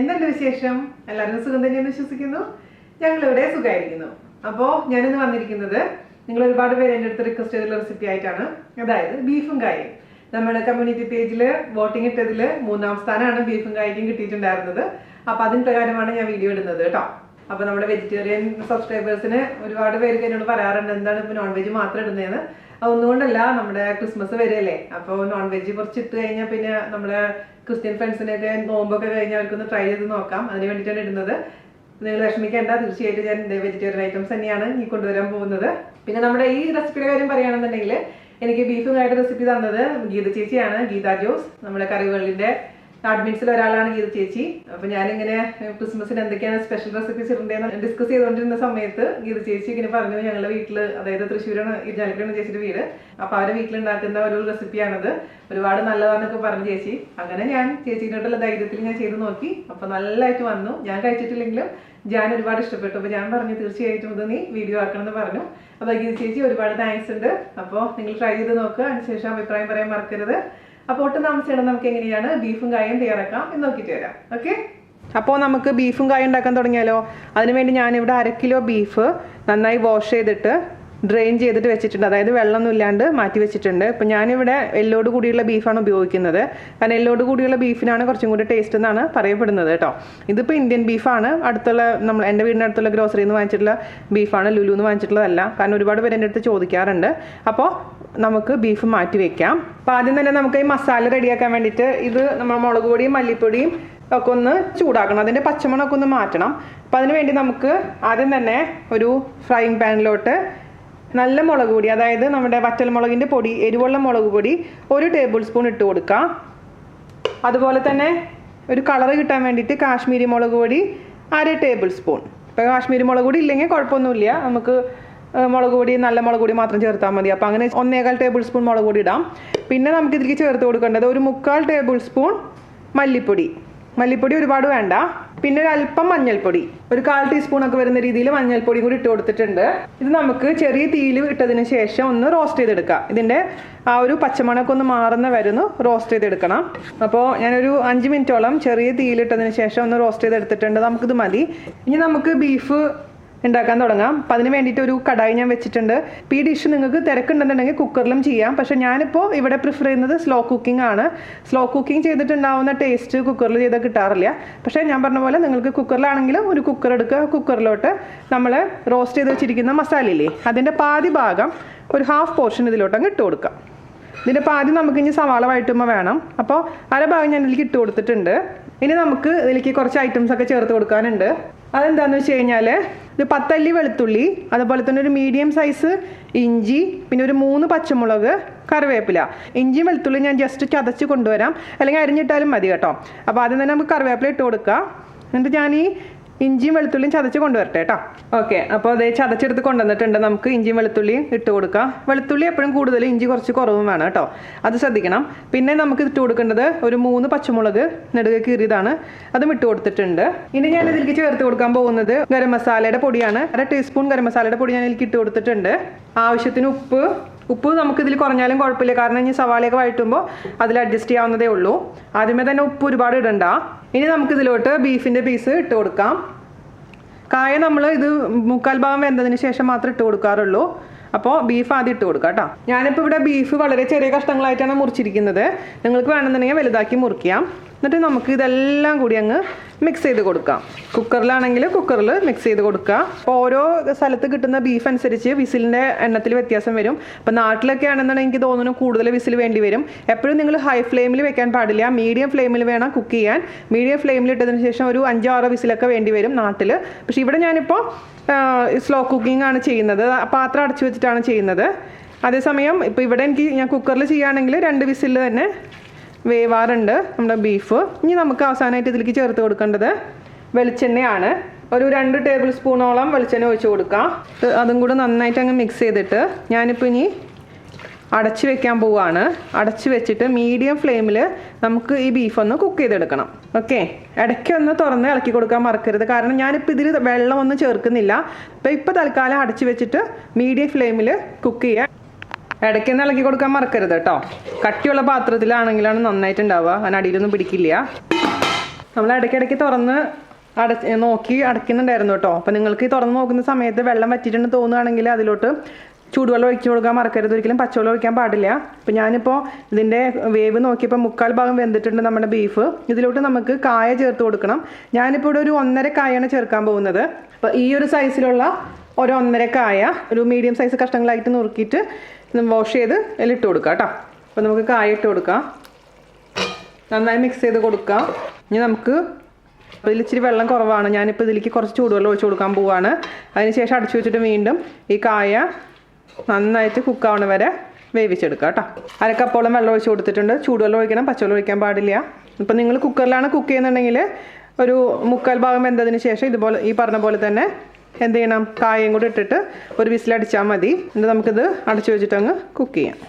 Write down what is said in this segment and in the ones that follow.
എന്തുണ്ട് വിശേഷം? എല്ലാവരും സുഖം തന്നെയെന്ന് വിശ്വസിക്കുന്നു. ഞങ്ങളിവിടെ സുഖമായിരിക്കുന്നു. അപ്പോൾ ഞാനിന്ന് വന്നിരിക്കുന്നത് നിങ്ങൾ ഒരുപാട് പേര് എൻ്റെ അടുത്ത് റിക്വസ്റ്റ് ചെയ്തുള്ള റെസിപ്പി ആയിട്ടാണ്. അതായത് ബീഫും കായും. നമ്മുടെ കമ്മ്യൂണിറ്റി പേജിൽ വോട്ടിംഗ് ഇട്ടതിൽ 3ാം സ്ഥാനമാണ് ബീഫും കായ്ക്കും കിട്ടിയിട്ടുണ്ടായിരുന്നത്. അപ്പോൾ അതിന് പ്രകാരമാണ് ഞാൻ വീഡിയോ ഇടുന്നത് കേട്ടോ. അപ്പോൾ നമ്മുടെ വെജിറ്റേറിയൻ സബ്സ്ക്രൈബേഴ്സിന് ഒരുപാട് പേർക്ക് എന്നോട് പറയാറുണ്ട് എന്താണ് ഇപ്പോൾ നോൺ വെജ് മാത്രം ഇടുന്നതെന്ന്. ഒന്നുകൊണ്ടല്ല, നമ്മുടെ ക്രിസ്മസ് വരെയല്ലേ, അപ്പോൾ നോൺ വെജ് കുറച്ച് ഇട്ട് കഴിഞ്ഞാൽ പിന്നെ നമ്മുടെ ക്രിസ്ത്യൻ ഫ്രണ്ട്സിനൊക്കെ നോമ്പൊക്കെ കഴിഞ്ഞാൽ അവർക്കൊന്ന് ട്രൈ ചെയ്ത് നോക്കാം. അതിന് വേണ്ടിയിട്ടാണ് ഇടുന്നത്. നിങ്ങൾ വിഷമിക്കേണ്ട, തീർച്ചയായിട്ടും ഞാൻ വെജിറ്റേറിയൻ ഐറ്റംസ് തന്നെയാണ് ഈ കൊണ്ടുവരാൻ പോകുന്നത്. പിന്നെ നമ്മുടെ ഈ റെസിപ്പിയുടെ കാര്യം പറയുകയാണെന്നുണ്ടെങ്കിൽ എനിക്ക് ബീഫും ആയിട്ട് റെസിപ്പി തന്നത് ഗീത ചേച്ചിയാണ്. ഗീത ജോസ്, നമ്മുടെ കറിവേളിൻ്റെ അഡ്മിൻസിൽ ഒരാളാണ് ഗീത ചേച്ചി. അപ്പോൾ ഞാനിങ്ങനെ ക്രിസ്മസിന് എന്തൊക്കെയാണ് സ്പെഷ്യൽ റെസിപ്പീസ് ഇടേണ്ടതെന്ന് ഡിസ്കസ് ചെയ്തുകൊണ്ടിരുന്ന സമയത്ത് ഗീത ചേച്ചി ഇങ്ങനെ പറഞ്ഞു, ഞങ്ങളുടെ വീട്ടിൽ, അതായത് തൃശ്ശൂരാണ് ഇരിഞ്ഞാലക്കുടയാണ് ചേച്ചിയുടെ വീട്, അപ്പോൾ അവരുടെ വീട്ടിലുണ്ടാക്കുന്ന ഒരു റെസിപ്പിയാണത്, ഒരുപാട് നല്ലതാണെന്നൊക്കെ പറഞ്ഞു ചേച്ചി. അങ്ങനെ ഞാൻ ചേച്ചീനോട്ടുള്ള ധൈര്യത്തിൽ ഞാൻ ചെയ്ത് നോക്കി. അപ്പോൾ നല്ലതായിട്ട് വന്നു. ഞാൻ കഴിച്ചിട്ടില്ലെങ്കിലും ഞാൻ ഒരുപാട് ഇഷ്ടപ്പെട്ടു. അപ്പോൾ ഞാൻ പറഞ്ഞു തീർച്ചയായിട്ടും ഇത് നീ വീഡിയോ ആക്കണമെന്ന് പറഞ്ഞു. അപ്പോൾ ഗീത ചേച്ചി ഒരുപാട് താങ്ക്സ് ഉണ്ട്. അപ്പോൾ നിങ്ങൾ ട്രൈ ചെയ്ത് നോക്കുക, അതിനുശേഷം അഭിപ്രായം പറയാൻ മറക്കരുത്. അപ്പോൾ ഒട്ടും താമസിച്ചാണ് നമുക്ക് എങ്ങനെയാണ് ബീഫും കായും തയ്യാറാക്കാം എന്ന് നോക്കിയിട്ട് വരാം. ഓക്കെ, അപ്പോൾ നമുക്ക് ബീഫും കായും ഉണ്ടാക്കാൻ തുടങ്ങിയാലോ. അതിനുവേണ്ടി ഞാനിവിടെ 1 കിലോ ബീഫ് നന്നായി വാഷ് ചെയ്തിട്ട് ഡ്രെയിൻ ചെയ്തിട്ട് വെച്ചിട്ടുണ്ട്. അതായത് വെള്ളമൊന്നും ഇല്ലാണ്ട് മാറ്റി വെച്ചിട്ടുണ്ട്. ഇപ്പം ഞാനിവിടെ എല്ലോട് കൂടിയുള്ള ബീഫാണ് ഉപയോഗിക്കുന്നത്. കാരണം എല്ലോട് കൂടിയുള്ള ബീഫിനാണ് കുറച്ചും കൂടി ടേസ്റ്റ് എന്നാണ് പറയപ്പെടുന്നത് കേട്ടോ. ഇതിപ്പോൾ ഇന്ത്യൻ ബീഫാണ്. എൻ്റെ വീടിൻ്റെ അടുത്തുള്ള ഗ്രോസറിയിൽ നിന്ന് വാങ്ങിച്ചിട്ടുള്ള ബീഫാണ്, ലുലുന്ന് വാങ്ങിച്ചിട്ടുള്ളതല്ല. കാരണം ഒരുപാട് പേര് എൻ്റെ അടുത്ത് ചോദിക്കാറുണ്ട്. അപ്പോൾ നമുക്ക് ബീഫ് മാറ്റി വെക്കാം. അപ്പോൾ ആദ്യം തന്നെ നമുക്ക് ഈ മസാല റെഡിയാക്കാൻ വേണ്ടിയിട്ട് ഇത് നമ്മൾ മുളക് പൊടിയും മല്ലിപ്പൊടിയും ഒക്കെ ഒന്ന് ചൂടാക്കണം. അതിൻ്റെ പച്ചമണമൊക്കെ ഒന്ന് മാറ്റണം. അപ്പോൾ അതിന് വേണ്ടി നമുക്ക് ആദ്യം തന്നെ ഒരു ഫ്രൈയിങ് പാനിലോട്ട് നല്ല മുളക് പൊടി, അതായത് നമ്മുടെ വറ്റൽമുളകിൻ്റെ പൊടി, എരിവുള്ള മുളക് പൊടി 1 ടേബിൾ സ്പൂൺ ഇട്ട് കൊടുക്കാം. അതുപോലെ തന്നെ ഒരു കളറ് കിട്ടാൻ വേണ്ടിയിട്ട് കാശ്മീരി മുളക് പൊടി 1/2 ടേബിൾ സ്പൂൺ. ഇപ്പോൾ കാശ്മീരി മുളക് പൊടി ഇല്ലെങ്കിൽ കുഴപ്പമൊന്നുമില്ല, നമുക്ക് മുളക് പൊടി, നല്ല മുളക് പൊടി മാത്രം ചേർത്താൽ മതി. അപ്പോൾ അങ്ങനെ 1/4 ടേബിൾ സ്പൂൺ മുളക് പൊടി ഇടാം. പിന്നെ നമുക്ക് ഇതിലേക്ക് ചേർത്ത് കൊടുക്കേണ്ടത് 1/4 ടേബിൾ സ്പൂൺ മല്ലിപ്പൊടി. മല്ലിപ്പൊടി ഒരുപാട് വേണ്ട. പിന്നെ ഒരു അല്പം മഞ്ഞൾപ്പൊടി, ഒരു 1/4 ടീസ്പൂണൊക്കെ വരുന്ന രീതിയിൽ മഞ്ഞൾപ്പൊടി കൂടി ഇട്ട് കൊടുത്തിട്ടുണ്ട്. ഇത് നമുക്ക് ചെറിയ തീയിൽ ഇട്ടതിന് ശേഷം ഒന്ന് റോസ്റ്റ് ചെയ്തെടുക്കാം. ഇതിൻ്റെ ആ ഒരു പച്ചമണമൊക്കെ ഒന്ന് മാറുന്ന വരുന്നു റോസ്റ്റ് ചെയ്തെടുക്കണം. അപ്പോൾ ഞാനൊരു 5 മിനിറ്റോളം ചെറിയ തീയിലിട്ടതിന് ശേഷം ഒന്ന് റോസ്റ്റ് ചെയ്തെടുത്തിട്ടുണ്ട്. നമുക്കിത് മതി. ഇനി നമുക്ക് ബീഫ് ഉണ്ടാക്കാൻ തുടങ്ങാം. അപ്പം അതിന് വേണ്ടിയിട്ട് ഒരു കടായി ഞാൻ വെച്ചിട്ടുണ്ട്. ഇപ്പോൾ ഈ ഡിഷ് നിങ്ങൾക്ക് തിരക്കുണ്ടെന്നുണ്ടെങ്കിൽ കുക്കറിലും ചെയ്യാം. പക്ഷേ ഞാനിപ്പോൾ ഇവിടെ പ്രിഫർ ചെയ്യുന്നത് സ്ലോ കുക്കിംഗ് ആണ്. സ്ലോ കുക്കിംഗ് ചെയ്തിട്ടുണ്ടാവുന്ന ടേസ്റ്റ് കുക്കറിൽ ചെയ്താൽ കിട്ടാറില്ല. പക്ഷേ ഞാൻ പറഞ്ഞ പോലെ നിങ്ങൾക്ക് കുക്കറിലാണെങ്കിലും ഒരു കുക്കർ എടുക്കുക. കുക്കറിലോട്ട് നമ്മൾ റോസ്റ്റ് ചെയ്ത് വെച്ചിരിക്കുന്ന മസാലയില്ലേ, അതിൻ്റെ പാതി ഭാഗം ഒരു ഹാഫ് പോർഷൻ ഇതിലോട്ടങ്ങ് ഇട്ട് കൊടുക്കാം. ഇതിൻ്റെ പാതി നമുക്ക് ഇനി സവാള വഴറ്റുമ്പോൾ വേണം. അപ്പോൾ 1/2 ഭാഗം ഞാൻ ഇതിലേക്ക് ഇട്ട് കൊടുത്തിട്ടുണ്ട്. ഇനി നമുക്ക് ഇതിലേക്ക് കുറച്ച് ഐറ്റംസ് ഒക്കെ ചേർത്ത് കൊടുക്കാനുണ്ട്. അതെന്താണെന്ന് വെച്ച് കഴിഞ്ഞാൽ ഒരു 10 അല്ലി വെളുത്തുള്ളി, അതുപോലെ തന്നെ ഒരു മീഡിയം സൈസ് ഇഞ്ചി, പിന്നെ ഒരു 3 പച്ചമുളക്, കറിവേപ്പില. ഇഞ്ചിയും വെളുത്തുള്ളി ഞാൻ ജസ്റ്റ് ചതച്ച് കൊണ്ടുവരാം, അല്ലെങ്കിൽ അരിഞ്ഞിട്ടാലും മതി കേട്ടോ. അപ്പോൾ ആദ്യം തന്നെ നമുക്ക് കറിവേപ്പില ഇട്ട് കൊടുക്കാം. എന്നിട്ട് ഞാൻ ഈ ഇഞ്ചിയും വെളുത്തുള്ളിയും ചതച്ച് കൊണ്ടുവരട്ടെ കേട്ടോ. ഓക്കെ, അപ്പോൾ അതേ ചതച്ചെടുത്ത് കൊണ്ടുവന്നിട്ടുണ്ട്. നമുക്ക് ഇഞ്ചിയും വെളുത്തുള്ളിയും ഇട്ട് കൊടുക്കാം. വെളുത്തുള്ളി എപ്പോഴും കൂടുതൽ, ഇഞ്ചി കുറച്ച് കുറവും വേണം കേട്ടോ, അത് ശ്രദ്ധിക്കണം. പിന്നെ നമുക്ക് ഇട്ട് കൊടുക്കേണ്ടത് ഒരു 3 പച്ചമുളക് നെടുകെ കീറിയതാണ്, അതും ഇട്ട് കൊടുത്തിട്ടുണ്ട്. ഇനി ഞാൻ ഇതിലേക്ക് ചേർത്ത് കൊടുക്കാൻ പോകുന്നത് ഗരം മസാലയുടെ പൊടിയാണ്. 1/2 ടീസ്പൂൺ ഗരം മസാലയുടെ പൊടി ഞാൻ ഇതിലേക്ക് ഇട്ട് കൊടുത്തിട്ടുണ്ട്. ആവശ്യത്തിന് ഉപ്പ് നമുക്കിതിൽ കുറഞ്ഞാലും കുഴപ്പമില്ല, കാരണം ഇനി സവാളയൊക്കെ വഴറ്റുമ്പോൾ അതിൽ അഡ്ജസ്റ്റ് ചെയ്യാവുന്നതേ ഉള്ളൂ. ആദ്യമേ തന്നെ ഉപ്പ് ഒരുപാട് ഇടണ്ട. ഇനി നമുക്കിതിലോട്ട് ബീഫിൻ്റെ പീസ് ഇട്ട് കൊടുക്കാം. കായ നമ്മൾ ഇത് 3/4 ഭാഗം വെന്തതിന് ശേഷം മാത്രം ഇട്ട് കൊടുക്കാറുള്ളൂ. അപ്പോൾ ബീഫ് ആദ്യം ഇട്ട് കൊടുക്കാം കേട്ടോ. ഞാനിപ്പോൾ ഇവിടെ ബീഫ് വളരെ ചെറിയ കഷ്ണങ്ങളായിട്ടാണ് മുറിച്ചിരിക്കുന്നത്. നിങ്ങൾക്ക് വേണമെന്നുണ്ടെങ്കിൽ വലുതാക്കി മുറിക്കാം. എന്നിട്ട് നമുക്ക് ഇതെല്ലാം കൂടി അങ്ങ് മിക്സ് ചെയ്ത് കൊടുക്കാം. കുക്കറിലാണെങ്കിൽ കുക്കറിൽ മിക്സ് ചെയ്ത് കൊടുക്കുക. അപ്പോൾ ഓരോ സ്ഥലത്ത് കിട്ടുന്ന ബീഫ് അനുസരിച്ച് വിസിലിൻ്റെ എണ്ണത്തിൽ വ്യത്യാസം വരും. അപ്പോൾ നാട്ടിലൊക്കെ ആണെന്നുണ്ടെങ്കിൽ എനിക്ക് തോന്നുന്നു കൂടുതൽ വിസിൽ വേണ്ടി വരും. എപ്പോഴും നിങ്ങൾ ഹൈ ഫ്ലെയിമിൽ വെക്കാൻ പാടില്ല, മീഡിയം ഫ്ലെയിമിൽ വേണം കുക്ക് ചെയ്യാൻ. മീഡിയം ഫ്ലെയിമിൽ ഇട്ടതിന് ശേഷം ഒരു 5-6 വിസിലൊക്കെ വേണ്ടി വരും നാട്ടിൽ. പക്ഷേ ഇവിടെ ഞാനിപ്പോൾ സ്ലോ കുക്കിംഗ് ആണ് ചെയ്യുന്നത്, പാത്രം അടച്ചു വെച്ചിട്ടാണ് ചെയ്യുന്നത്. അതേസമയം ഇപ്പോൾ ഇവിടെ ഞാൻ കുക്കറിൽ ചെയ്യുകയാണെങ്കിൽ 2 വിസിൽ തന്നെ വേവാറുണ്ട് നമ്മുടെ ബീഫ്. ഇനി നമുക്ക് അവസാനമായിട്ട് ഇതിലേക്ക് ചേർത്ത് കൊടുക്കേണ്ടത് വെളിച്ചെണ്ണയാണ്. ഒരു 2 ടേബിൾ സ്പൂണോളം വെളിച്ചെണ്ണ ഒഴിച്ച് കൊടുക്കാം. അതും കൂടെ നന്നായിട്ട് അങ്ങ് മിക്സ് ചെയ്തിട്ട് ഞാനിപ്പോൾ ഇനി അടച്ചു വെക്കാൻ പോവുകയാണ്. അടച്ചു വെച്ചിട്ട് മീഡിയം ഫ്ലെയിമിൽ നമുക്ക് ഈ ബീഫ് ഒന്ന് കുക്ക് ചെയ്തെടുക്കണം. ഓക്കെ, ഇടയ്ക്കൊന്ന് തുറന്ന് ഇളക്കി കൊടുക്കാൻ മറക്കരുത്, കാരണം ഞാനിപ്പോൾ ഇതിൽ വെള്ളമൊന്നും ചേർക്കുന്നില്ല. ഇപ്പോൾ തൽക്കാലം അടച്ചു വെച്ചിട്ട് മീഡിയം ഫ്ലെയിമിൽ കുക്ക് ചെയ്യുക. ഇടയ്ക്കൊന്ന് ഇളക്കി കൊടുക്കാൻ മറക്കരുത് കേട്ടോ. കട്ടിയുള്ള പാത്രത്തിലാണെങ്കിലാണ് നന്നായിട്ടുണ്ടാവുക, അതിന് അടിയിലൊന്നും പിടിക്കില്ല. നമ്മൾ ഇടയ്ക്കിടയ്ക്ക് തുറന്ന് നോക്കി അടയ്ക്കുന്നുണ്ടായിരുന്നു കേട്ടോ. അപ്പോൾ നിങ്ങൾക്ക് ഈ തുറന്ന് നോക്കുന്ന സമയത്ത് വെള്ളം വറ്റിയിട്ടുണ്ട് തോന്നുകയാണെങ്കിൽ അതിലോട്ട് ചൂടുവെള്ളം ഒഴിച്ചു കൊടുക്കാൻ മറക്കരുത്, ഒരിക്കലും പച്ചവെള്ളം ഒഴിക്കാൻ പാടില്ല. അപ്പോൾ ഞാനിപ്പോൾ ഇതിൻ്റെ വേവ് നോക്കിയപ്പോൾ 3/4 ഭാഗം വെന്തിട്ടുണ്ട് നമ്മുടെ ബീഫ്. ഇതിലോട്ട് നമുക്ക് കായ ചേർത്ത് കൊടുക്കണം. ഞാനിപ്പോൾ ഇവിടെ ഒരു 1.5 കായാണ് ചേർക്കാൻ പോകുന്നത്. അപ്പോൾ ഈ ഒരു സൈസിലുള്ള ഒരു 1.5 കായ ഒരു മീഡിയം സൈസ് കഷ്ണങ്ങളായിട്ട് നുറുക്കിയിട്ട് വാഷ് ചെയ്ത് ഇതിലിട്ട് കൊടുക്കാം കേട്ടോ. അപ്പോൾ നമുക്ക് കായ ഇട്ട് കൊടുക്കാം, നന്നായി മിക്സ് ചെയ്ത് കൊടുക്കാം. ഇനി നമുക്ക് ഇതിൽ ഇച്ചിരി വെള്ളം കുറവാണ്, ഞാനിപ്പോൾ ഇതിലേക്ക് കുറച്ച് ചൂടുവെള്ളം ഒഴിച്ച് കൊടുക്കാൻ പോവുകയാണ്. അതിനുശേഷം അടച്ചു വെച്ചിട്ട് വീണ്ടും ഈ കായ നന്നായിട്ട് കുക്കാവണ വരെ വേവിച്ചെടുക്കുക കേട്ടോ. 1/2 കപ്പോളം വെള്ളം ഒഴിച്ച് കൊടുത്തിട്ടുണ്ട്. ചൂടുവെള്ളം ഒഴിക്കണം, പച്ചവെള്ളം ഒഴിക്കാൻ പാടില്ല. ഇപ്പം നിങ്ങൾ കുക്കറിലാണ് കുക്ക് ചെയ്യുന്നുണ്ടെങ്കിൽ ഒരു 3/4 ഭാഗം വെന്തതിന് ശേഷം ഇതുപോലെ ഈ പറഞ്ഞ പോലെ തന്നെ എന്ത് ചെയ്യണം, കായയും കൂടി ഇട്ടിട്ട് ഒരു വിസിലടിച്ചാൽ മതി. എന്നിട്ട് നമുക്കിത് അടച്ചു വെച്ചിട്ട് അങ്ങ് കുക്ക് ചെയ്യാം.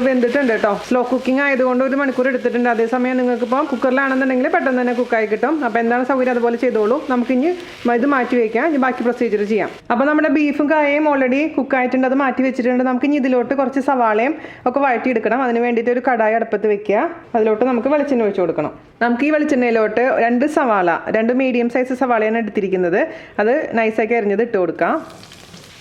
വെന്തിട്ടുണ്ട് കേട്ടോ. സ്ലോ കുക്കിംഗ് ആയതുകൊണ്ട് 1 മണിക്കൂർ എടുത്തിട്ടുണ്ട്. അതേസമയം നിങ്ങൾക്കിപ്പോൾ കുക്കറിലാണെന്നുണ്ടെങ്കിൽ പെട്ടെന്ന് തന്നെ കുക്കായി കിട്ടും. അപ്പോൾ എന്താണ് സൗകര്യം അതുപോലെ ചെയ്തോളൂ. നമുക്കിനി ഇത് മാറ്റി വയ്ക്കാം, ഇനി ബാക്കി പ്രൊസീജിയർ ചെയ്യാം. അപ്പോൾ നമ്മുടെ ബീഫും കായയും ഓൾറെഡി കുക്കായിട്ടുണ്ട്, അത് മാറ്റി വെച്ചിട്ടുണ്ട്. നമുക്കിനി ഇതിലോട്ട് കുറച്ച് സവാളയും ഒക്കെ വഴറ്റിയെടുക്കണം. അതിന് വേണ്ടിയിട്ട് ഒരു കടായി അടുപ്പത്ത് വെക്കുക. അതിലോട്ട് നമുക്ക് വെളിച്ചെണ്ണ ഒഴിച്ച് കൊടുക്കണം. നമുക്ക് ഈ വെളിച്ചെണ്ണയിലോട്ട് 2 സവാള, 2 മീഡിയം സൈസ് സവാളയാണ് എടുത്തിരിക്കുന്നത്. അത് നൈസാക്കി അരിഞ്ഞത് ഇട്ട് കൊടുക്കാം.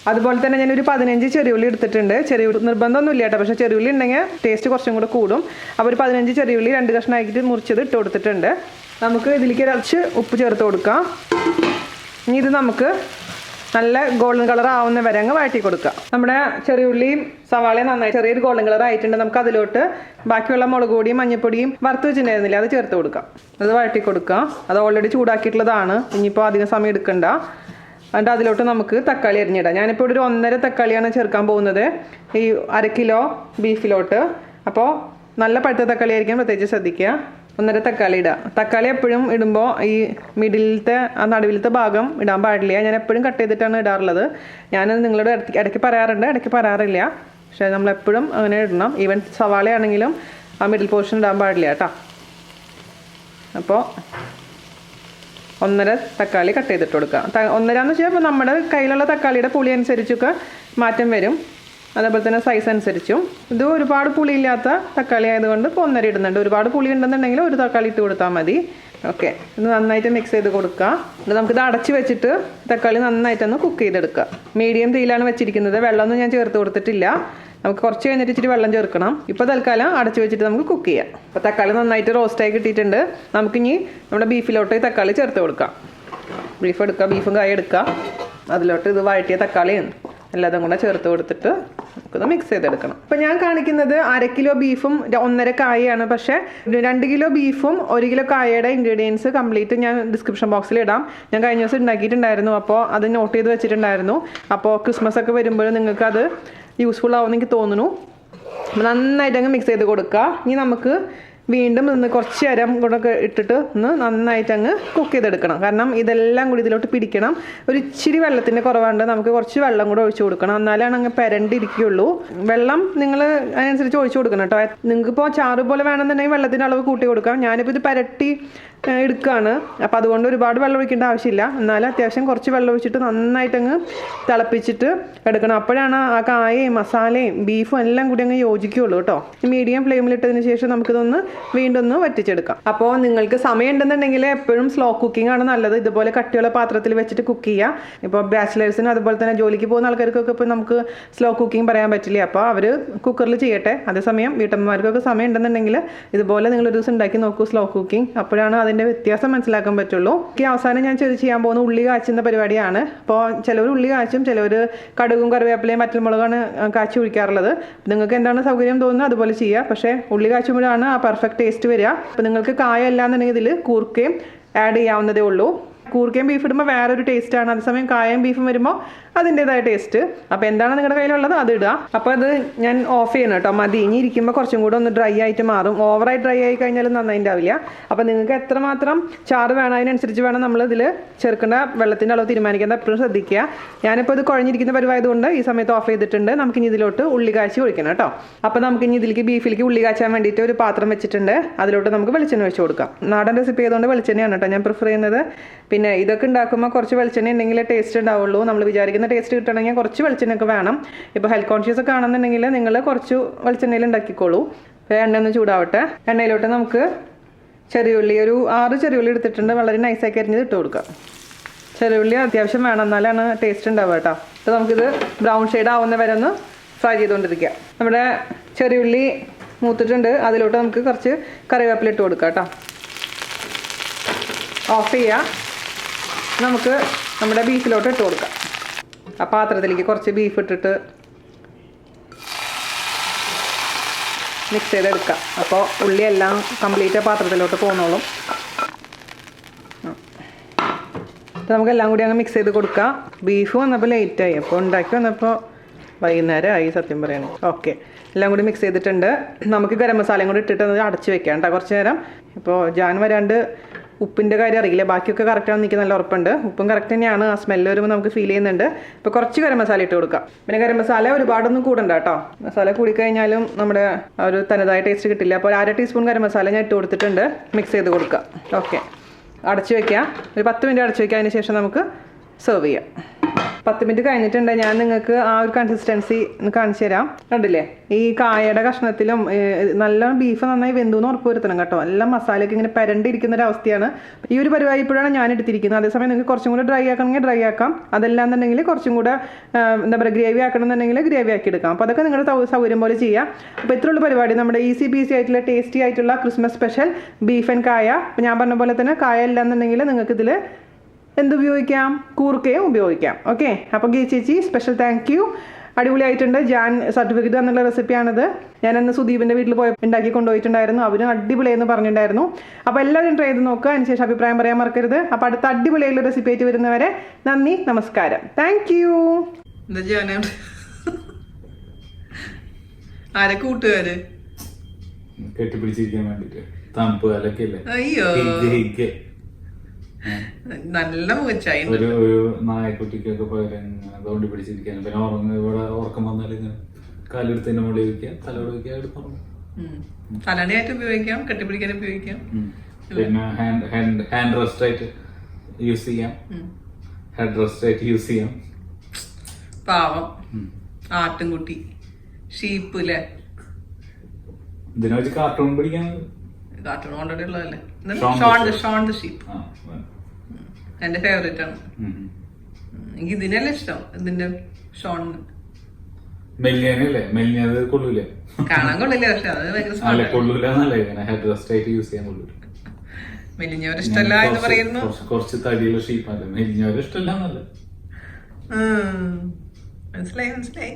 അതുപോലെ തന്നെ ഞാനൊരു 15 ചെറിയുള്ളി എടുത്തിട്ടുണ്ട്. ചെറിയുള്ളി നിർബന്ധമൊന്നുമില്ല കേട്ടോ, പക്ഷേ ചെറിയുള്ളി ഉണ്ടെങ്കിൽ ടേസ്റ്റ് കുറച്ചും കൂടെ കൂടും. അപ്പോൾ ഒരു 15 ചെറിയുള്ളി 2 കഷ്ണമാക്കിയിട്ട് മുറിച്ചത് ഇട്ട് കൊടുത്തിട്ടുണ്ട്. നമുക്ക് ഇതിലേക്ക് കുറച്ച് ഉപ്പ് ചേർത്ത് കൊടുക്കാം. ഇനി ഇത് നമുക്ക് നല്ല ഗോൾഡൻ കളർ ആവുന്ന വരെ അങ്ങ് വഴറ്റി കൊടുക്കാം. നമ്മുടെ ചെറിയുള്ളിയും സവാളയും നന്നായി ചെറിയൊരു ഗോൾഡൻ കളർ ആയിട്ടുണ്ട്. നമുക്ക് അതിലോട്ട് ബാക്കിയുള്ള മുളക് പൊടിയും മഞ്ഞൾപ്പൊടിയും വറുത്ത് വെച്ചിട്ടുണ്ടായിരുന്നില്ല, അത് ചേർത്ത് കൊടുക്കാം. അത് വഴറ്റി കൊടുക്കാം. അത് ഓൾറെഡി ചൂടാക്കിയിട്ടുള്ളതാണ്, ഇനിയിപ്പോൾ അധികം സമയം എടുക്കണ്ട. എന്നിട്ട് അതിലോട്ട് നമുക്ക് തക്കാളി അരിഞ്ഞിടാം. ഞാനിപ്പോൾ ഒരു 1.5 തക്കാളിയാണ് ചേർക്കാൻ പോകുന്നത് ഈ 1/2 കിലോ ബീഫിലോട്ട്. അപ്പോൾ നല്ല പഴുത്ത തക്കാളി ആയിരിക്കും, പ്രത്യേകിച്ച് ശ്രദ്ധിക്കുക. 1.5 തക്കാളി ഇടുക. തക്കാളി എപ്പോഴും ഇടുമ്പോൾ ഈ മിഡിലത്തെ ആ നടുവിലത്തെ ഭാഗം ഇടാൻ പാടില്ല. ഞാൻ എപ്പോഴും കട്ട് ചെയ്തിട്ടാണ് ഇടാറുള്ളത്. ഞാനത് നിങ്ങളോട് ഇടയ്ക്ക് പറയാറുണ്ട്, ഇടയ്ക്ക് പറയാറില്ല. പക്ഷേ നമ്മളെപ്പോഴും അങ്ങനെ ഇടണം. ഈവൻ സവാളയാണെങ്കിലും ആ മിഡിൽ പോർഷൻ ഇടാൻ പാടില്ല കേട്ടോ. അപ്പോൾ 1.5 തക്കാളി കട്ട് ചെയ്തിട്ട് കൊടുക്കുക. 1.5 എന്ന് വെച്ചാൽ ഇപ്പോൾ നമ്മുടെ കയ്യിലുള്ള തക്കാളിയുടെ പുളി അനുസരിച്ചൊക്കെ മാറ്റം വരും, അതേപോലെ തന്നെ സൈസ് അനുസരിച്ചും. ഇത് ഒരുപാട് പുളിയില്ലാത്ത തക്കാളി ആയതുകൊണ്ട് ഇപ്പോൾ 1.5 ഇടുന്നുണ്ട്. ഒരുപാട് പുളി ഉണ്ടെന്നുണ്ടെങ്കിൽ ഒരു തക്കാളി ഇട്ട് കൊടുത്താൽ മതി. ഓക്കെ, ഇത് നന്നായിട്ട് മിക്സ് ചെയ്ത് കൊടുക്കുക. എന്നിട്ട് നമുക്കിത് അടച്ച് വെച്ചിട്ട് തക്കാളി നന്നായിട്ടൊന്ന് കുക്ക് ചെയ്തെടുക്കുക. മീഡിയം തീയിലാണ് വെച്ചിരിക്കുന്നത്. വെള്ളമൊന്നും ഞാൻ ചേർത്ത് കൊടുത്തിട്ടില്ല. നമുക്ക് കുറച്ച് കഴിഞ്ഞിട്ട് ഇച്ചിരി വെള്ളം ചേർക്കണം. ഇപ്പോൾ തൽക്കാലം അടച്ച് വെച്ചിട്ട് നമുക്ക് കുക്ക് ചെയ്യാം. അപ്പോൾ തക്കാളി നന്നായിട്ട് റോസ്റ്റായി കിട്ടിയിട്ടുണ്ട്. നമുക്കിനി നമ്മുടെ ബീഫിലോട്ട് തക്കാളി ചേർത്ത് കൊടുക്കാം. ബീഫ് എടുക്കുക, ബീഫും കായ എടുക്കുക. അതിലോട്ട് ഇത് വഴറ്റിയ തക്കാളിയും എല്ലാതും കൂടെ ചേർത്ത് കൊടുത്തിട്ട് നമുക്കത് മിക്സ് ചെയ്തെടുക്കണം. അപ്പോൾ ഞാൻ കാണിക്കുന്നത് 1/2 കിലോ ബീഫും 1.5 കായയാണ്. പക്ഷേ 2 കിലോ ബീഫും 1 കിലോ കായയുടെ ഇൻഗ്രീഡിയൻസ് കംപ്ലീറ്റ് ഞാൻ ഡിസ്ക്രിപ്ഷൻ ബോക്സിൽ ഇടാം. ഞാൻ കഴിഞ്ഞ ദിവസം ഉണ്ടാക്കിയിട്ടുണ്ടായിരുന്നു, അപ്പോൾ അത് നോട്ട് ചെയ്ത് വെച്ചിട്ടുണ്ടായിരുന്നു. അപ്പോൾ ക്രിസ്മസ് ഒക്കെ വരുമ്പോൾ നിങ്ങൾക്ക് അത് യൂസ്ഫുൾ ആവുമെന്ന് എനിക്ക് തോന്നുന്നു. നന്നായിട്ട് അങ്ങ് മിക്സ് ചെയ്ത് കൊടുക്കുക. ഇനി നമുക്ക് വീണ്ടും ഒന്ന് കുറച്ച് നേരം കൂടെ ഇട്ടിട്ട് ഒന്ന് നന്നായിട്ട് അങ്ങ് കുക്ക് ചെയ്തെടുക്കണം. കാരണം ഇതെല്ലാം കൂടി ഇതിലോട്ട് പിടിക്കണം. ഒരു ഇച്ചിരി വെള്ളത്തിൻ്റെ കുറവുണ്ട്, നമുക്ക് കുറച്ച് വെള്ളം കൂടെ ഒഴിച്ചു കൊടുക്കണം. എന്നാലാണ് അങ്ങ് പെരണ്ടിരിക്കുകയുള്ളൂ. വെള്ളം നിങ്ങൾ അതിനനുസരിച്ച് ഒഴിച്ചു കൊടുക്കണം കേട്ടോ. നിങ്ങൾക്കിപ്പോൾ ചാറ് പോലെ വേണമെന്നുണ്ടെങ്കിൽ വെള്ളത്തിൻ്റെ അളവ് കൂട്ടി കൊടുക്കാം. ഞാനിപ്പോൾ ഇത് പെരട്ടി എടുക്കുകയാണ്, അപ്പോൾ അതുകൊണ്ട് ഒരുപാട് വെള്ളം ഒഴിക്കേണ്ട ആവശ്യമില്ല. എന്നാലും അത്യാവശ്യം കുറച്ച് വെള്ളം ഒഴിച്ചിട്ട് നന്നായിട്ടങ്ങ് തിളപ്പിച്ചിട്ട് എടുക്കണം. അപ്പോഴാണ് ആ കായയും മസാലയും ബീഫും എല്ലാം കൂടി അങ്ങ് യോജിക്കുകയുള്ളൂ കേട്ടോ. മീഡിയം ഫ്ലെയിമിലിട്ടതിന് ശേഷം നമുക്കിതൊന്ന് വീണ്ടും ഒന്ന് വറ്റിച്ചെടുക്കാം. അപ്പോൾ നിങ്ങൾക്ക് സമയം ഉണ്ടെന്നുണ്ടെങ്കിൽ എപ്പോഴും സ്ലോ കുക്കിംഗ് ആണ് നല്ലത്. ഇതുപോലെ കട്ടിയുള്ള പാത്രത്തിൽ വെച്ചിട്ട് കുക്ക് ചെയ്യുക. ഇപ്പോൾ ബാച്ചിലേഴ്സിന് അതുപോലെ തന്നെ ജോലിക്ക് പോകുന്ന ആൾക്കാർക്കൊക്കെ ഇപ്പോൾ നമുക്ക് സ്ലോ കുക്കിംഗ് പറയാൻ പറ്റില്ല. അപ്പോൾ അവർ കുക്കറിൽ ചെയ്യട്ടെ. അതേസമയം വീട്ടമ്മമാർക്കൊക്കെ സമയം ഉണ്ടെന്നുണ്ടെങ്കിൽ ഇതുപോലെ നിങ്ങളൊരു ദിവസം ഉണ്ടാക്കി നോക്കൂ സ്ലോ കുക്കിംഗ്. അപ്പോഴാണ് അതിൻ്റെ വ്യത്യാസം മനസ്സിലാക്കാൻ പറ്റുള്ളൂ. അവസാനം ഞാൻ ചെയ്യാൻ പോകുന്ന ഉള്ളി കാച്ചുന്ന പരിപാടിയാണ്. അപ്പോൾ ചിലവർ ഉള്ളി കാച്ചും, ചിലവർ കടുകും കറിവേപ്പിലയും വറ്റൽമുളകാണ് കാച്ചി ഒഴിക്കാറുള്ളത്. നിങ്ങൾക്ക് എന്താണ് സൗകര്യം തോന്നുന്നത് അതുപോലെ ചെയ്യുക. പക്ഷേ ഉള്ളി കാച്ചുമ്പോഴാണ് ആ പെർഫെക്റ്റ് ടേസ്റ്റ് വരിക. അപ്പോൾ നിങ്ങൾക്ക് കായ അല്ലാന്നുണ്ടെങ്കിൽ ഇതിൽ കൂർക്കയും ആഡ് ചെയ്യാവുന്നതേ ഉള്ളൂ. കൂർക്കയും ബീഫ് ഇടുമ്പോൾ വേറൊരു ടേസ്റ്റാണ്. അതേസമയം കായയും ബീഫും വരുമ്പോൾ അതിൻ്റെതായ ടേസ്റ്റ്. അപ്പോൾ എന്താണ് നിങ്ങളുടെ കയ്യിലുള്ളത് അത് ഇടുക. അപ്പോൾ അത് ഞാൻ ഓഫ് ചെയ്യണം കേട്ടോ. മതി. ഇനി ഇരിക്കുമ്പോൾ കുറച്ചും കൂടെ ഒന്ന് ഡ്രൈ ആയിട്ട് മാറും. ഓവറായി ഡ്രൈ ആയി കഴിഞ്ഞാൽ നന്നായിട്ടാവില്ല. അപ്പോൾ നിങ്ങൾക്ക് എത്രമാത്രം ചാറ് വേണം അതിനനുസരിച്ച് വേണം നമ്മൾ ഇതിൽ ചേർക്കേണ്ട വെള്ളത്തിൻ്റെ അളവ് തീരുമാനിക്കേണ്ട എപ്പോഴും ശ്രദ്ധിക്കുക. ഞാനിപ്പോൾ ഇത് കുഴഞ്ഞിരിക്കുന്ന പരിവായതുകൊണ്ട് ഈ സമയത്ത് ഓഫ് ചെയ്തിട്ടുണ്ട്. നമുക്കിനി ഇതിലോട്ട് ഉള്ളി കാച്ചി ഒഴിക്കണം കേട്ടോ. അപ്പോൾ നമുക്കിനി ഇതിലേക്ക് ബീഫിലേക്ക് ഉള്ളി കാച്ചാൻ വേണ്ടിയിട്ട് ഒരു പാത്രം വെച്ചിട്ടുണ്ട്. അതിലോട്ട് നമുക്ക് വെളിച്ചെണ്ണ ഒഴിച്ച് കൊടുക്കാം. നാടൻ റെസിപ്പി ആയതുകൊണ്ട് വെളിച്ചെണ്ണയാണ് കേട്ടോ ഞാൻ പ്രിഫർ ചെയ്യുന്നത്. പിന്നെ ഇതൊക്കെ ഉണ്ടാക്കുമ്പോൾ കുറച്ച് വെളിച്ചെണ്ണ ഉണ്ടെങ്കിൽ ടേസ്റ്റ് ഉണ്ടാവുള്ളൂ. നമ്മൾ വിചാരിക്കുന്ന ടേസ്റ്റ് കിട്ടണമെങ്കിൽ കുറച്ച് വെളിച്ചെണ്ണയൊക്കെ വേണം. ഇപ്പോൾ ഹെൽത്ത് കോൺഷ്യസ് ഒക്കെ ആണെന്നുണ്ടെങ്കിൽ നിങ്ങൾ കുറച്ച് വെളിച്ചെണ്ണയിൽ ഉണ്ടാക്കിക്കോളൂ. എണ്ണ ഒന്ന് ചൂടാവട്ടെ. എണ്ണയിലോട്ട് നമുക്ക് ചെറിയുള്ളി ഒരു 6 ചെറിയുള്ളി എടുത്തിട്ടുണ്ട്. വളരെ നൈസാക്കി അരിഞ്ഞത് ഇട്ട് കൊടുക്കുക. ചെറിയുള്ളി അത്യാവശ്യം വേണം, എന്നാലാണ് ടേസ്റ്റ് ഉണ്ടാവുക കേട്ടോ. അപ്പോൾ നമുക്കിത് ബ്രൗൺ ഷെയ്ഡ് ആവുന്ന വരെ ഒന്ന് ഫ്രൈ ചെയ്തുകൊണ്ടിരിക്കുക. നമ്മുടെ ചെറിയുള്ളി മൂത്തിട്ടുണ്ട്. അതിലോട്ട് നമുക്ക് കുറച്ച് കറിവേപ്പില ഇട്ട് കൊടുക്കാം കേട്ടോ. ഓഫ് ചെയ്യുക. നമുക്ക് നമ്മുടെ ബീഫിലോട്ട് ഇട്ട് കൊടുക്കാം. ആ പാത്രത്തിലേക്ക് കുറച്ച് ബീഫ് ഇട്ടിട്ട് മിക്സ് ചെയ്തെടുക്കാം. അപ്പോൾ ഉള്ളിയെല്ലാം കംപ്ലീറ്റ് പാത്രത്തിലോട്ട് പോന്നോളും. അപ്പോൾ നമുക്കെല്ലാം കൂടി അങ്ങ് മിക്സ് ചെയ്ത് കൊടുക്കാം. ബീഫ് വന്നപ്പോൾ ലേറ്റായി, അപ്പോൾ ഉണ്ടാക്കി വന്നപ്പോൾ വൈകുന്നേരം ആയി സത്യം പറയുന്നത്. ഓക്കെ, എല്ലാം കൂടി മിക്സ് ചെയ്തിട്ടുണ്ട്. നമുക്ക് ഗരം മസാലയും കൂടി ഇട്ടിട്ട് അടച്ച് വെക്കാം കേട്ടോ കുറച്ച് നേരം. ഇപ്പോൾ ജാൻ വരാണ്ട് ഉപ്പിൻ്റെ കാര്യം അറിയില്ല, ബാക്കിയൊക്കെ കറക്റ്റാണെന്ന് എനിക്ക് നല്ല ഉറപ്പുണ്ട്. ഉപ്പും കറക്റ്റ് തന്നെയാണ്. ആ സ്മെല്ല് വരുമ്പോൾ നമുക്ക് ഫീൽ ചെയ്യുന്നുണ്ട്. ഇപ്പോൾ കുറച്ച് ഗരം മസാല ഇട്ട് കൊടുക്കാം. പിന്നെ ഗരം മസാല ഒരുപാടൊന്നും കൂടണ്ട കേട്ടോ. മസാല കൂടിക്കഴിഞ്ഞാലും നമ്മുടെ ഒരു തനതായ ടേസ്റ്റ് കിട്ടില്ല. അപ്പോൾ 1/2 ടീസ്പൂൺ ഗരം മസാല ഞാൻ ഇട്ട് കൊടുത്തിട്ടുണ്ട്. മിക്സ് ചെയ്ത് കൊടുക്കുക. ഓക്കെ, അടച്ച് വയ്ക്കുക. ഒരു 10 മിനിറ്റ് അടച്ച് വയ്ക്കുക. അതിന് ശേഷം നമുക്ക് സെർവ് ചെയ്യാം. 10 മിനിറ്റ് കഴിഞ്ഞിട്ടുണ്ട്. ഞാൻ നിങ്ങൾക്ക് ആ ഒരു കൺസിസ്റ്റൻസി കാണിച്ചു തരാം. കണ്ടില്ലേ, ഈ കായയുടെ കഷ്ണത്തിലും നല്ല ബീഫ് നന്നായി വെന്തുന്ന് ഉറപ്പ് വരുത്തണം കേട്ടോ. എല്ലാം മസാലയൊക്കെ ഇങ്ങനെ പരണ്ടിരിക്കുന്ന ഒരു അവസ്ഥയാണ്. ഈ ഒരു പരിപാടി ഇപ്പോഴാണ് ഞാൻ എടുത്തിരിക്കുന്നത്. അതേസമയം നിങ്ങൾക്ക് കുറച്ചും കൂടെ ഡ്രൈ ആക്കണമെങ്കിൽ ഡ്രൈ ആക്കാം. അതല്ലാന്നുണ്ടെങ്കിൽ കുറച്ചും കൂടെ എന്താ പറയുക, ഗ്രേവി ആക്കണമെന്നുണ്ടെങ്കിൽ ഗ്രേവി ആക്കി എടുക്കാം. അപ്പോൾ അതൊക്കെ നിങ്ങളുടെ സൗകര്യം പോലെ ചെയ്യാം. അപ്പോൾ ഇത്രയുള്ള പരിപാടി നമ്മുടെ ഈസി പീസി ആയിട്ടുള്ള ടേസ്റ്റി ആയിട്ടുള്ള ക്രിസ്മസ് സ്പെഷ്യൽ ബീഫ് ആൻഡ് കായ. അപ്പോൾ ഞാൻ പറഞ്ഞ പോലെ തന്നെ കായ ഇല്ലാന്നുണ്ടെങ്കിൽ നിങ്ങൾക്ക് ഇതിൽ എന്തുപയോഗിക്കാം, കൂർക്കയും ഉപയോഗിക്കാം. ഓക്കെ, അപ്പോൾ ഗീ ചേച്ചി സ്പെഷ്യൽ താങ്ക് യു. അടിപൊളിയായിട്ടുണ്ട്. ജാൻ സർട്ടിഫിക്കറ്റ് എന്നുള്ള റെസിപ്പിയാണിത്. ഞാനന്ന് സുദീപിൻ്റെ വീട്ടിൽ പോയി ഉണ്ടാക്കി കൊണ്ടുപോയിട്ടുണ്ടായിരുന്നു. അവരും അടിപൊളിയെന്ന് പറഞ്ഞിട്ടുണ്ടായിരുന്നു. അപ്പോൾ എല്ലാവരും ട്രൈ ചെയ്ത് നോക്കുക. അതിനുശേഷം അഭിപ്രായം പറയാൻ മറക്കരുത്. അപ്പോൾ അടുത്ത അടിപൊളിയായിട്ടുള്ള റെസിപ്പി ആയിട്ട് വരുന്നവരെ നന്ദി, നമസ്കാരം, താങ്ക് യു. എന്താ ജാന ആരെ കൂട്ടുകാര് കെട്ടിപ്പിടിച്ചിരിക്കാൻ വേണ്ടിട്ട് തണുപ്പ് കാലൊക്കെ അല്ലേ. അയ്യോ, നല്ല മുഖച്ചായി. ഒരു നായക്കുട്ടിക്കൊക്കെ പോലെ തോണ്ടി പിടിച്ചിരിക്കാൻ. പിന്നെ ഇവിടെ ഉറക്കം വന്നാൽ ഇങ്ങനെ കാലെടുത്തതിന്റെ മുകളിൽ വയ്ക്കുക, തലോട് വയ്ക്കുക, എടുത്തോളും. തലണയായിട്ട് ഉപയോഗിക്കാം, കെട്ടിപ്പിടിക്കാൻ ഉപയോഗിക്കാം. പിന്നെ ഹാൻഡ് റെസ്റ്റ് ആയിട്ട് യൂസ് ചെയ്യാം, ഹെഡ് റെസ്റ്റ് ആയിട്ട് യൂസ് ചെയ്യാം. പാവം ആട്ടുംകുട്ടി, ഷീപ്പ് അല്ലേ. ഇതിനെ വെച്ച് കാർട്ടൂൺ പിടിക്കാൻ. കാർട്ടൂൺ ഓൾറെഡി ഉള്ളതല്ലേ. ഷോൺ ദ ഷീപ്പ് എന്റെ ഫേവറേറ്റ് ആണ്. എനിക്ക് ഇതിനല്ല ഇഷ്ടം, ഇതിന്റെ ഷോൺ. മെല്ലിയാനല്ലേ, മെല്ലിയത് കൊള്ളൂലേ, കാണാൻ കൊള്ളില്ല. പക്ഷെ അത് ഭയങ്കര കൊള്ളൂല എന്നല്ല, ഇങ്ങനെ ഹെഡ് റെസ്റ്റ് ആയിട്ട് യൂസ് ചെയ്യാൻ കൊള്ളൂല. മെലിഞ്ഞവർ ഇഷ്ടമല്ല എന്ന് പറയുന്നു. കുറച്ച് തടിയുള്ള ഷീപ്പല്ലേ, മെലിഞ്ഞവർ ഇഷ്ടമല്ല എന്നല്ല. മനസ്സിലായി.